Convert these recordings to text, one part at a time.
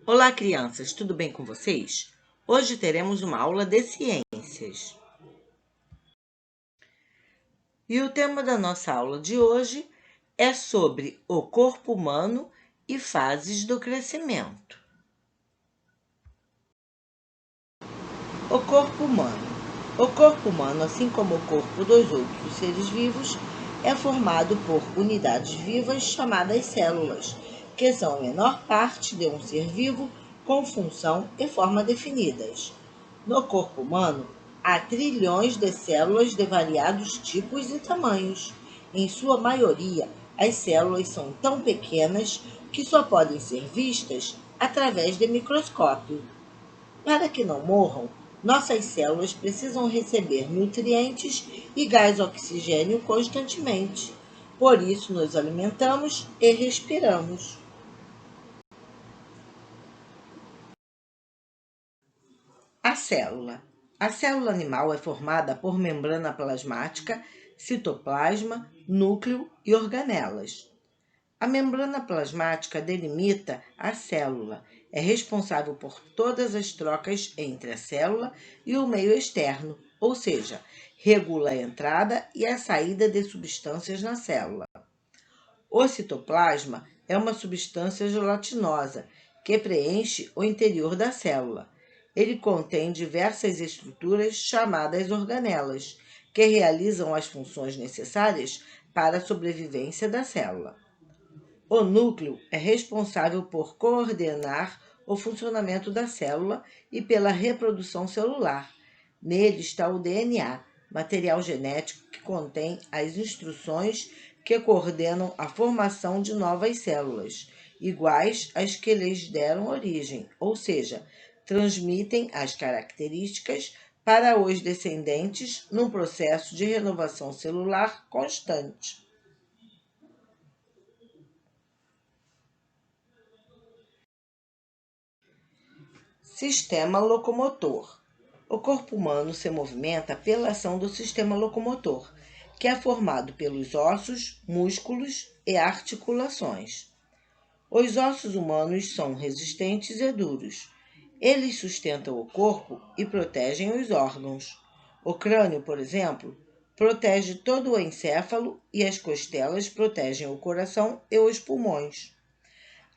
Olá, crianças, tudo bem com vocês? Hoje teremos uma aula de ciências. E o tema da nossa aula de hoje é sobre o corpo humano e fases do crescimento. O corpo humano. O corpo humano, assim como o corpo dos outros seres vivos, é formado por unidades vivas chamadas células, que são a menor parte de um ser vivo com função e forma definidas. No corpo humano, há trilhões de células de variados tipos e tamanhos. Em sua maioria, as células são tão pequenas que só podem ser vistas através de microscópio. Para que não morram, nossas células precisam receber nutrientes e gás oxigênio constantemente. Por isso, nos alimentamos e respiramos. A célula. A célula animal é formada por membrana plasmática, citoplasma, núcleo e organelas. A membrana plasmática delimita a célula, é responsável por todas as trocas entre a célula e o meio externo, ou seja, regula a entrada e a saída de substâncias na célula. O citoplasma é uma substância gelatinosa que preenche o interior da célula. Ele contém diversas estruturas chamadas organelas, que realizam as funções necessárias para a sobrevivência da célula. O núcleo é responsável por coordenar o funcionamento da célula e pela reprodução celular. Nele está o DNA, material genético que contém as instruções que coordenam a formação de novas células, iguais às que lhes deram origem, ou seja, transmitem as características para os descendentes num processo de renovação celular constante. Sistema locomotor. O corpo humano se movimenta pela ação do sistema locomotor, que é formado pelos ossos, músculos e articulações. Os ossos humanos são resistentes e duros. Eles sustentam o corpo e protegem os órgãos. O crânio, por exemplo, protege todo o encéfalo e as costelas protegem o coração e os pulmões.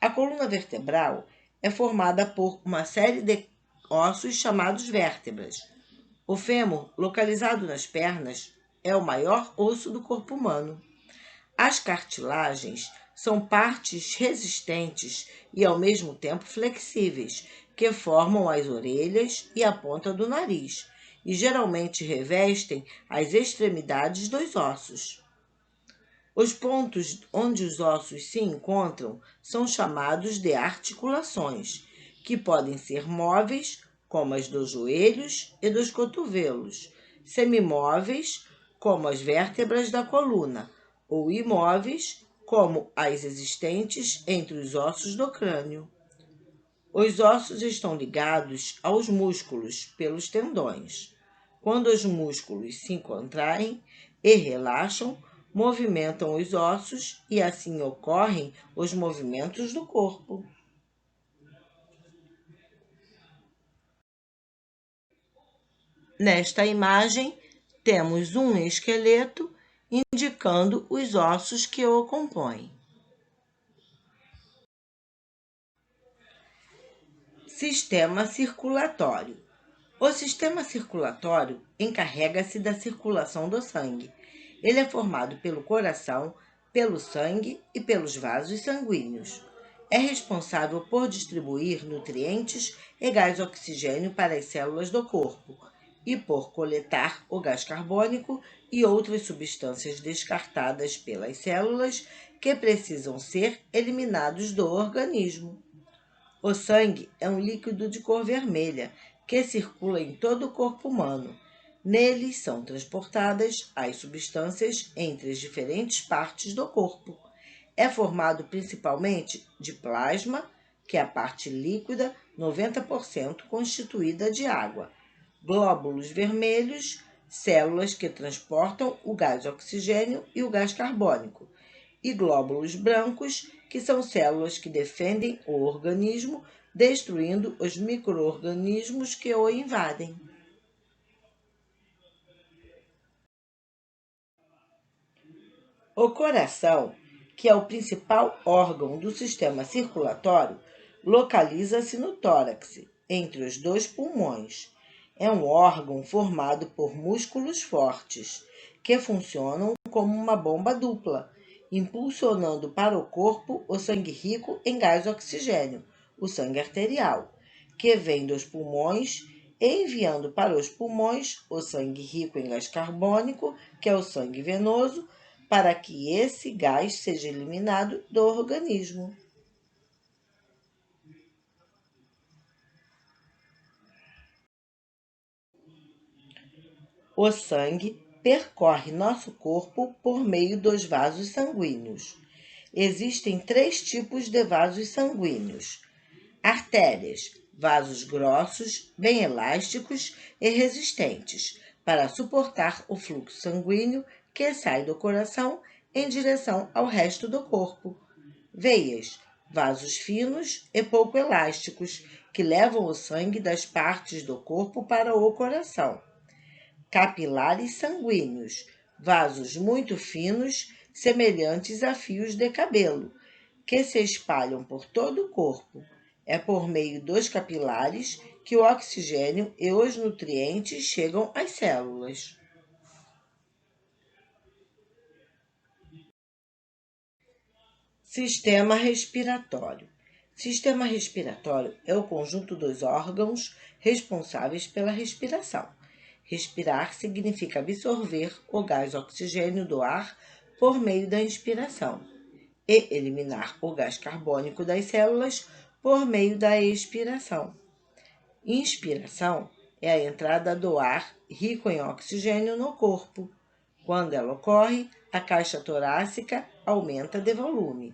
A coluna vertebral é formada por uma série de ossos chamados vértebras. O fêmur, localizado nas pernas, é o maior osso do corpo humano. As cartilagens são partes resistentes e ao mesmo tempo flexíveis, que formam as orelhas e a ponta do nariz, e geralmente revestem as extremidades dos ossos. Os pontos onde os ossos se encontram são chamados de articulações, que podem ser móveis, como as dos joelhos e dos cotovelos, semimóveis, como as vértebras da coluna, ou imóveis, como as existentes entre os ossos do crânio. Os ossos estão ligados aos músculos pelos tendões. Quando os músculos se contraem e relaxam, movimentam os ossos e assim ocorrem os movimentos do corpo. Nesta imagem, temos um esqueleto indicando os ossos que o compõem. Sistema circulatório. O sistema circulatório encarrega-se da circulação do sangue. Ele é formado pelo coração, pelo sangue e pelos vasos sanguíneos. É responsável por distribuir nutrientes e gás oxigênio para as células do corpo e por coletar o gás carbônico e outras substâncias descartadas pelas células que precisam ser eliminados do organismo. O sangue é um líquido de cor vermelha que circula em todo o corpo humano. Neles são transportadas as substâncias entre as diferentes partes do corpo. É formado principalmente de plasma, que é a parte líquida, 90% constituída de água, glóbulos vermelhos, células que transportam o gás oxigênio e o gás carbônico, e glóbulos brancos, que são células que defendem o organismo destruindo os micro-organismos que o invadem. O coração, que é o principal órgão do sistema circulatório, localiza-se no tórax, entre os dois pulmões. É um órgão formado por músculos fortes, que funcionam como uma bomba dupla, impulsionando para o corpo o sangue rico em gás oxigênio, o sangue arterial, que vem dos pulmões, enviando para os pulmões o sangue rico em gás carbônico, que é o sangue venoso, para que esse gás seja eliminado do organismo. O sangue percorre nosso corpo por meio dos vasos sanguíneos. Existem três tipos de vasos sanguíneos: artérias, vasos grossos, bem elásticos e resistentes, para suportar o fluxo sanguíneo que sai do coração em direção ao resto do corpo. Veias, vasos finos e pouco elásticos, que levam o sangue das partes do corpo para o coração. Capilares sanguíneos, vasos muito finos, semelhantes a fios de cabelo, que se espalham por todo o corpo. É por meio dos capilares que o oxigênio e os nutrientes chegam às células. Sistema respiratório. Sistema respiratório é o conjunto dos órgãos responsáveis pela respiração. Respirar significa absorver o gás oxigênio do ar por meio da inspiração e eliminar o gás carbônico das células por meio da expiração. Inspiração é a entrada do ar rico em oxigênio no corpo. Quando ela ocorre, a caixa torácica aumenta de volume.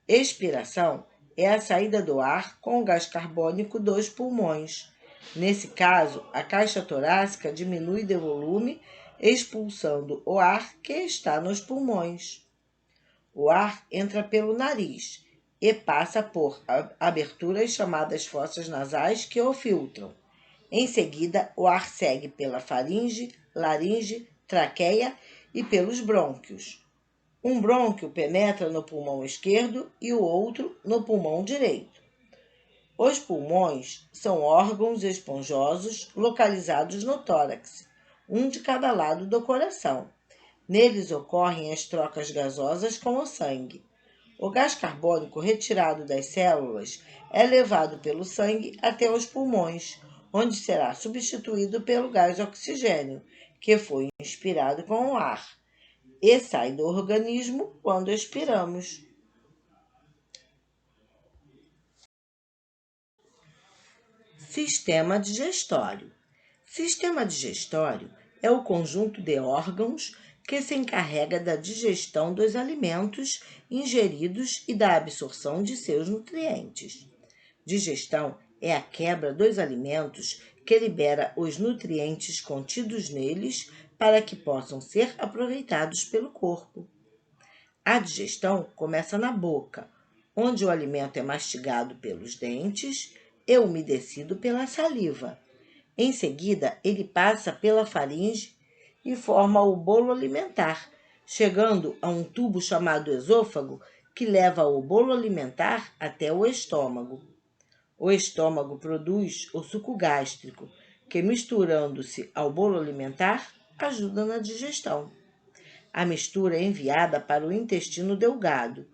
Expiração é a saída do ar com o gás carbônico dos pulmões. Nesse caso, a caixa torácica diminui de volume, expulsando o ar que está nos pulmões. O ar entra pelo nariz e passa por aberturas chamadas fossas nasais que o filtram. Em seguida, o ar segue pela faringe, laringe, traqueia e pelos brônquios. Um brônquio penetra no pulmão esquerdo e o outro no pulmão direito. Os pulmões são órgãos esponjosos localizados no tórax, um de cada lado do coração. Neles ocorrem as trocas gasosas com o sangue. O gás carbônico retirado das células é levado pelo sangue até os pulmões, onde será substituído pelo gás oxigênio, que foi inspirado com o ar, e sai do organismo quando expiramos. Sistema digestório. Sistema digestório é o conjunto de órgãos que se encarrega da digestão dos alimentos ingeridos e da absorção de seus nutrientes. Digestão é a quebra dos alimentos que libera os nutrientes contidos neles para que possam ser aproveitados pelo corpo. A digestão começa na boca, onde o alimento é mastigado pelos dentes e umedecido pela saliva. Em seguida, ele passa pela faringe e forma o bolo alimentar, chegando a um tubo chamado esôfago, que leva o bolo alimentar até o estômago. O estômago produz o suco gástrico, que, misturando-se ao bolo alimentar, ajuda na digestão. A mistura é enviada para o intestino delgado,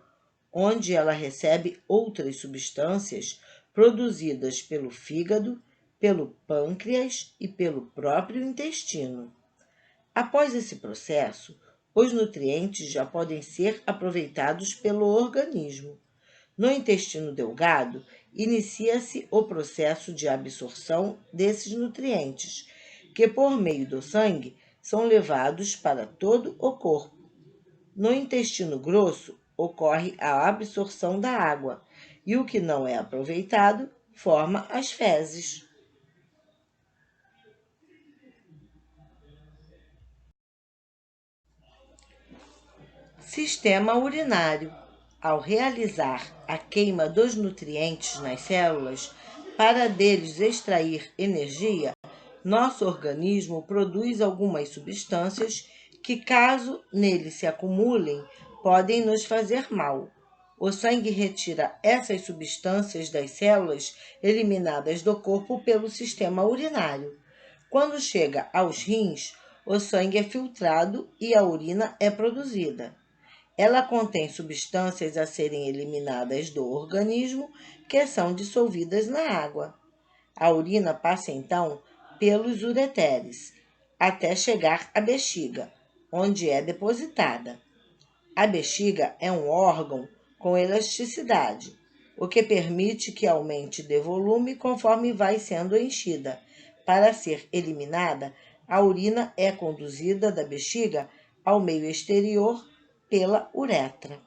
onde ela recebe outras substâncias produzidas pelo fígado, pelo pâncreas e pelo próprio intestino. Após esse processo, os nutrientes já podem ser aproveitados pelo organismo. No intestino delgado, inicia-se o processo de absorção desses nutrientes, que por meio do sangue são levados para todo o corpo. No intestino grosso, ocorre a absorção da água, e o que não é aproveitado forma as fezes. Sistema urinário. Ao realizar a queima dos nutrientes nas células, para deles extrair energia, nosso organismo produz algumas substâncias que, caso neles se acumulem, podem nos fazer mal. O sangue retira essas substâncias das células eliminadas do corpo pelo sistema urinário. Quando chega aos rins, o sangue é filtrado e a urina é produzida. Ela contém substâncias a serem eliminadas do organismo que são dissolvidas na água. A urina passa então pelos ureteres até chegar à bexiga, onde é depositada. A bexiga é um órgão com elasticidade, o que permite que aumente de volume conforme vai sendo enchida. Para ser eliminada, a urina é conduzida da bexiga ao meio exterior pela uretra.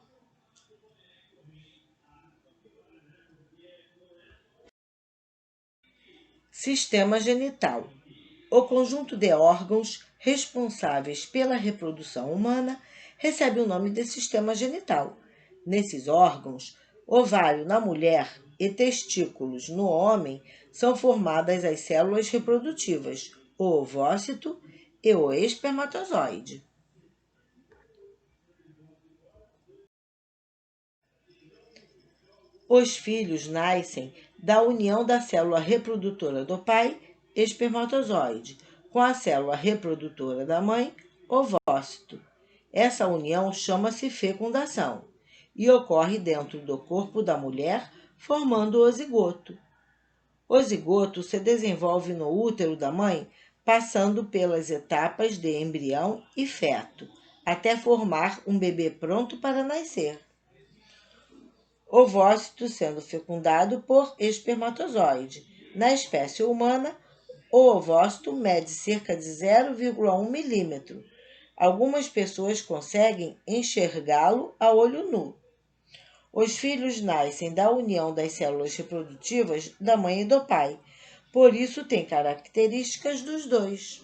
Sistema genital. O conjunto de órgãos responsáveis pela reprodução humana recebe o nome de sistema genital. Nesses órgãos, ovário na mulher e testículos no homem são formadas as células reprodutivas, o ovócito e o espermatozoide. Os filhos nascem da união da célula reprodutora do pai, espermatozoide, com a célula reprodutora da mãe, ovócito. Essa união chama-se fecundação e ocorre dentro do corpo da mulher, formando o zigoto. O zigoto se desenvolve no útero da mãe, passando pelas etapas de embrião e feto, até formar um bebê pronto para nascer. Ovócito sendo fecundado por espermatozoide. Na espécie humana, o ovócito mede cerca de 0,1 milímetro. Algumas pessoas conseguem enxergá-lo a olho nu. Os filhos nascem da união das células reprodutivas da mãe e do pai, por isso têm características dos dois.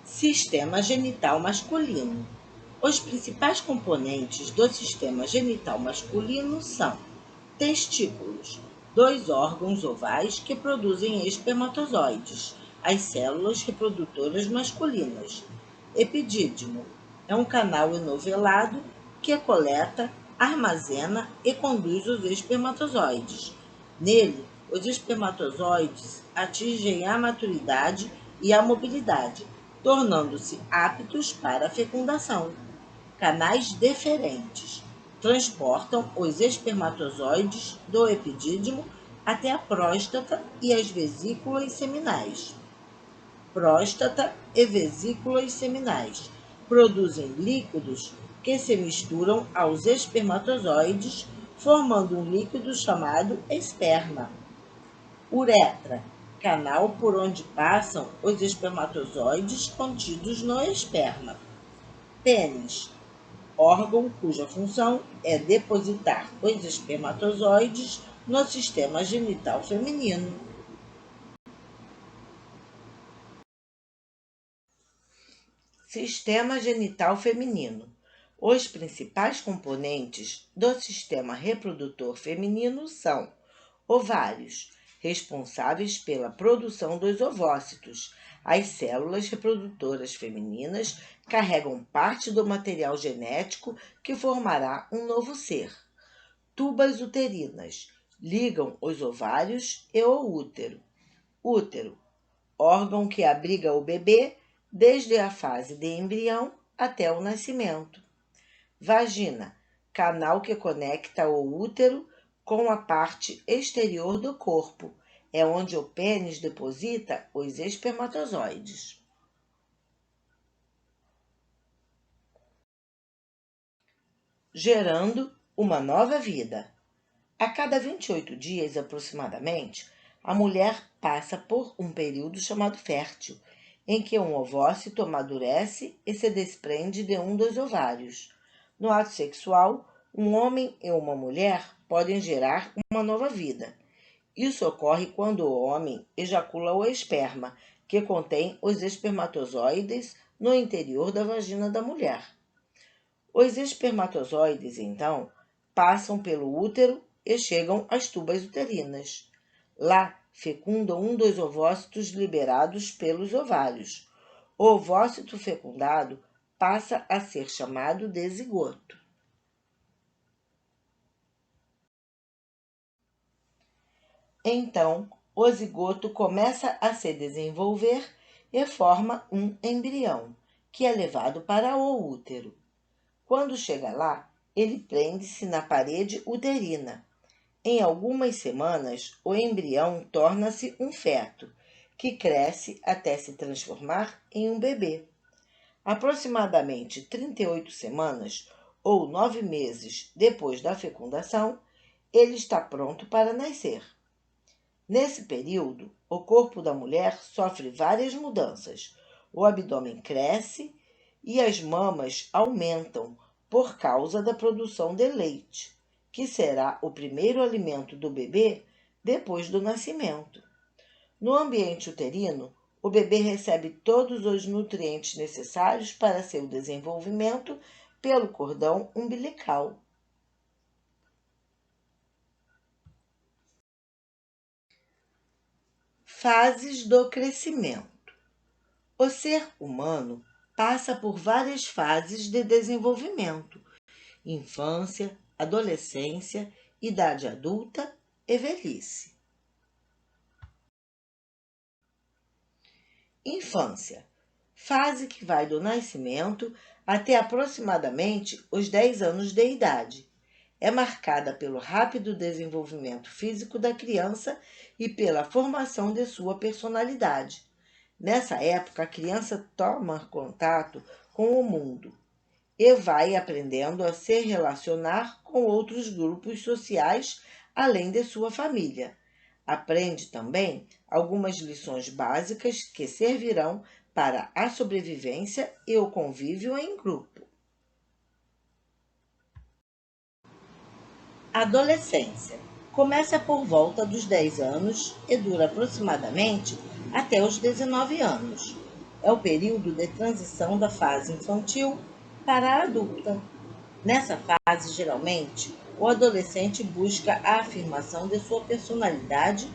Sistema genital masculino. Os principais componentes do sistema genital masculino são testículos, dois órgãos ovais que produzem espermatozoides, as células reprodutoras masculinas. Epidídimo é um canal enovelado que coleta, armazena e conduz os espermatozoides. Nele, os espermatozoides atingem a maturidade e a mobilidade, tornando-se aptos para a fecundação. Canais deferentes transportam os espermatozoides do epidídimo até a próstata e as vesículas seminais. Próstata e vesículas seminais produzem líquidos que se misturam aos espermatozoides, formando um líquido chamado esperma. Uretra, canal por onde passam os espermatozoides contidos no esperma. Pênis, órgão cuja função é depositar os espermatozoides no sistema genital feminino. Sistema genital feminino. Os principais componentes do sistema reprodutor feminino são ovários, responsáveis pela produção dos ovócitos. As células reprodutoras femininas carregam parte do material genético que formará um novo ser. Tubas uterinas ligam os ovários e o útero. Útero, órgão que abriga o bebê desde a fase de embrião até o nascimento. Vagina, canal que conecta o útero com a parte exterior do corpo. É onde o pênis deposita os espermatozoides. Gerando uma nova vida. A cada 28 dias aproximadamente, a mulher passa por um período chamado fértil, em que um ovócito amadurece e se desprende de um dos ovários. No ato sexual, um homem e uma mulher podem gerar uma nova vida. Isso ocorre quando o homem ejacula o esperma, que contém os espermatozoides no interior da vagina da mulher. Os espermatozoides, então, passam pelo útero e chegam às tubas uterinas. Lá, fecundam um dos ovócitos liberados pelos ovários. O ovócito fecundado passa a ser chamado de zigoto. Então, o zigoto começa a se desenvolver e forma um embrião, que é levado para o útero. Quando chega lá, ele prende-se na parede uterina. Em algumas semanas, o embrião torna-se um feto, que cresce até se transformar em um bebê. Aproximadamente 38 semanas ou 9 meses depois da fecundação, ele está pronto para nascer. Nesse período, o corpo da mulher sofre várias mudanças. O abdômen cresce e as mamas aumentam por causa da produção de leite, que será o primeiro alimento do bebê depois do nascimento. No ambiente uterino, o bebê recebe todos os nutrientes necessários para seu desenvolvimento pelo cordão umbilical. Fases do crescimento. O ser humano passa por várias fases de desenvolvimento: infância, adolescência, idade adulta e velhice. Infância, fase que vai do nascimento até aproximadamente os 10 anos de idade. É marcada pelo rápido desenvolvimento físico da criança e pela formação de sua personalidade. Nessa época, a criança toma contato com o mundo e vai aprendendo a se relacionar com outros grupos sociais além de sua família. Aprende também algumas lições básicas que servirão para a sobrevivência e o convívio em grupo. Adolescência. Começa por volta dos 10 anos e dura aproximadamente até os 19 anos. É o período de transição da fase infantil para a adulta. Nessa fase, geralmente, o adolescente busca a afirmação de sua personalidade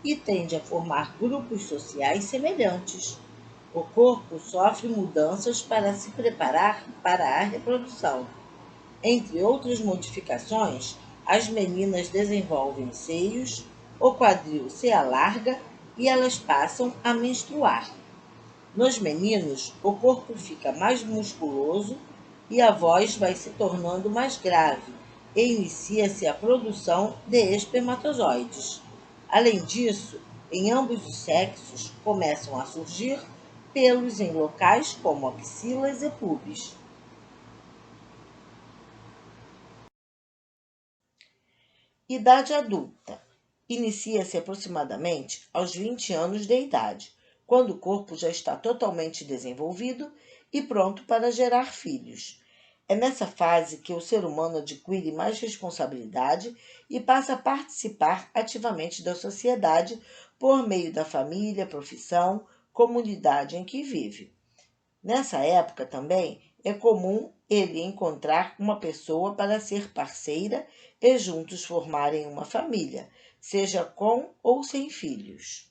e tende a formar grupos sociais semelhantes. O corpo sofre mudanças para se preparar para a reprodução. Entre outras modificações, as meninas desenvolvem seios, o quadril se alarga e elas passam a menstruar. Nos meninos, o corpo fica mais musculoso e a voz vai se tornando mais grave e inicia-se a produção de espermatozoides. Além disso, em ambos os sexos começam a surgir pelos em locais como axilas e pubis. Idade adulta. Inicia-se aproximadamente aos 20 anos de idade, quando o corpo já está totalmente desenvolvido e pronto para gerar filhos. É nessa fase que o ser humano adquire mais responsabilidade e passa a participar ativamente da sociedade por meio da família, profissão, comunidade em que vive. Nessa época também é comum ele encontrar uma pessoa para ser parceira e juntos formarem uma família, seja com ou sem filhos.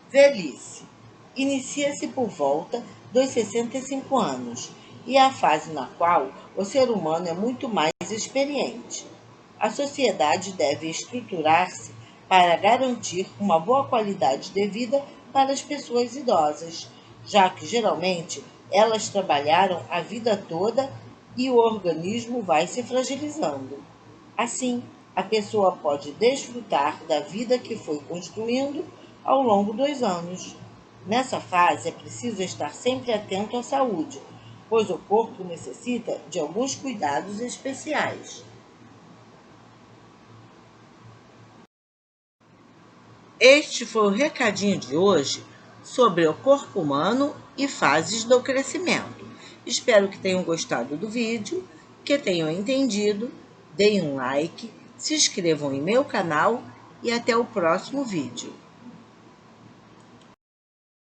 Velhice. Inicia-se por volta dos 65 anos e é a fase na qual o ser humano é muito mais experiente. A sociedade deve estruturar-se para garantir uma boa qualidade de vida para as pessoas idosas, já que geralmente elas trabalharam a vida toda e o organismo vai se fragilizando. Assim, a pessoa pode desfrutar da vida que foi construindo ao longo dos anos. Nessa fase, é preciso estar sempre atento à saúde, pois o corpo necessita de alguns cuidados especiais. Este foi o recadinho de hoje sobre o corpo humano e fases do crescimento. Espero que tenham gostado do vídeo, que tenham entendido. Deem um like, se inscrevam em meu canal e até o próximo vídeo.